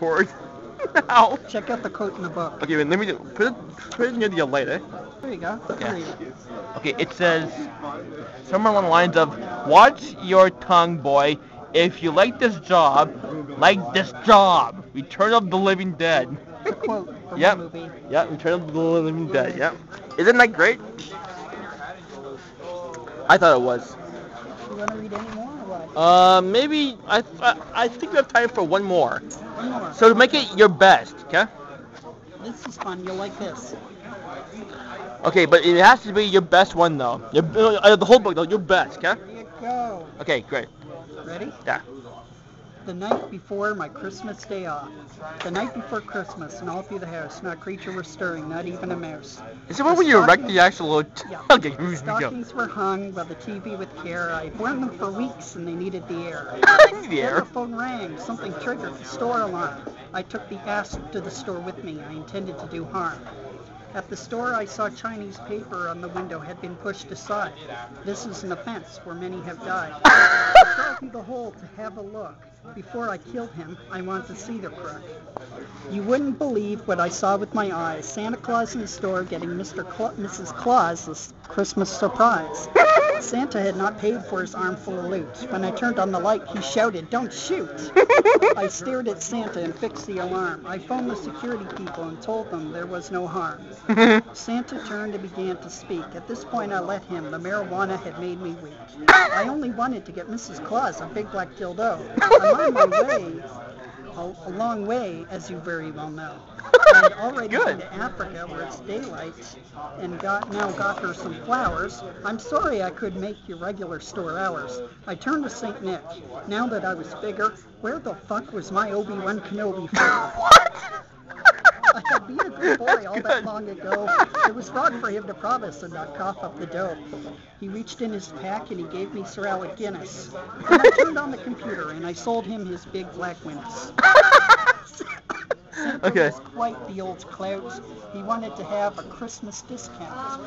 record. Ow. Check out the quote in the book. Okay, wait, let me put it near the light, eh? There you go. Yeah. Read it. Okay, it says somewhere along the lines of, "Watch your tongue, boy. If you like this job, Return of the Living Dead." It's a quote from Yep. a movie. Yep, Return of the Living Dead. Yep. Isn't that great? I thought it was. You want to read any more or what? Maybe I think we have time for one more. One more. So to make it your best, okay? This is fun. You'll like this. Okay, but it has to be your best one though. The whole book though, your best, okay? Here you go. Okay, great. Ready? Yeah. The night before my Christmas day off. The night before Christmas, and all through the house, not a creature was stirring, not even a mouse. Is it when you erect the actual... Yeah. Okay, here we go. Stockings were hung by the TV with care. I worn them for weeks, and they needed the air. The air. The phone rang. Something triggered the store alarm. I took the ass to the store with me. I intended to do harm. At the store, I saw Chinese paper on the window had been pushed aside. This is an offense where many have died. I crawled through the hole to have a look. Before I killed him, I wanted to see the crook. You wouldn't believe what I saw with my eyes. Santa Claus in the store getting Mrs. Claus this Christmas surprise. Santa had not paid for his armful of loot. When I turned on the light, he shouted, "Don't shoot!" I stared at Santa and fixed the alarm. I phoned the security people and told them there was no harm. Santa turned and began to speak. At this point, I let him. The marijuana had made me weak. I only wanted to get Mrs. Claus a big black dildo. I'm on my way, a long way, as you very well know. I had already been to Africa where it's daylight and now got her some flowers. I'm sorry I couldn't make your regular store hours. I turned to St. Nick. Now that I was bigger, where the fuck was my Obi-Wan Kenobi for? What? I had been a good boy all that long ago. It was wrong for him to promise and not cough up the dough. He reached in his pack and he gave me Sir Alec Guinness. Then I turned on the computer and I sold him his big black Winnis. Santa was quite the old clout. He wanted to have a Christmas discount.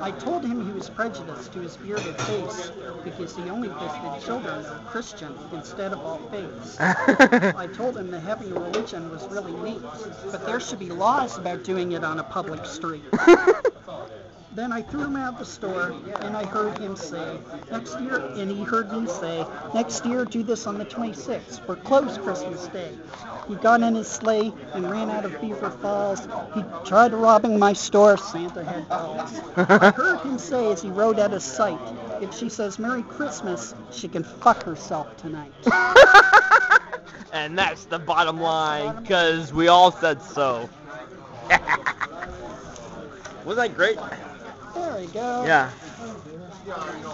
I told him he was prejudiced to his bearded face because he only gifted children of Christian instead of all faiths. I told him that having a religion was really neat, but there should be laws about doing it on a public street. Then I threw him out of the store, and I heard him say, next year, and he heard me say, next year do this on the 26th, we're closed Christmas Day. He got in his sleigh and ran out of Beaver Falls. He tried robbing my store, Santa had balls. I heard him say as he rode out of sight, if she says Merry Christmas, she can fuck herself tonight. And that's the bottom line, because we all said so. Wasn't that great? There we go. Yeah.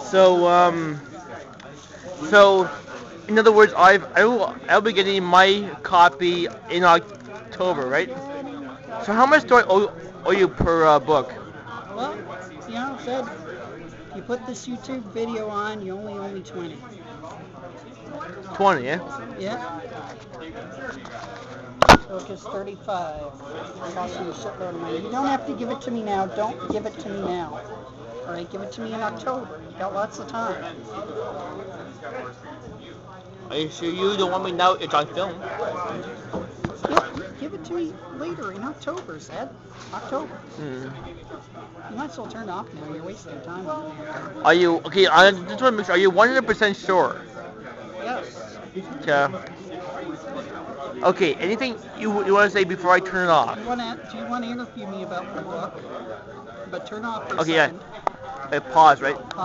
So in other words, I'll be getting my copy in October, right? So how much do I owe you per book? Well, you know, Fed, you put this YouTube video on, you only owe me 20. 20, yeah? Yeah. Book is 35. It's costing me a shitload of money. You don't have to give it to me now. Don't give it to me now. All right, give it to me in October. You got lots of time. Are you sure you don't want me now? It's on film. Give it to me later in October, Zed. October. You might as well turn it off now. You're wasting time. Are you okay? I just want to make sure. Are you 100% sure? Yes. Okay. Anything you want to say before I turn it off? Do you want to interview me about the book? But turn off for a Okay. second. Yeah. Pause. Right.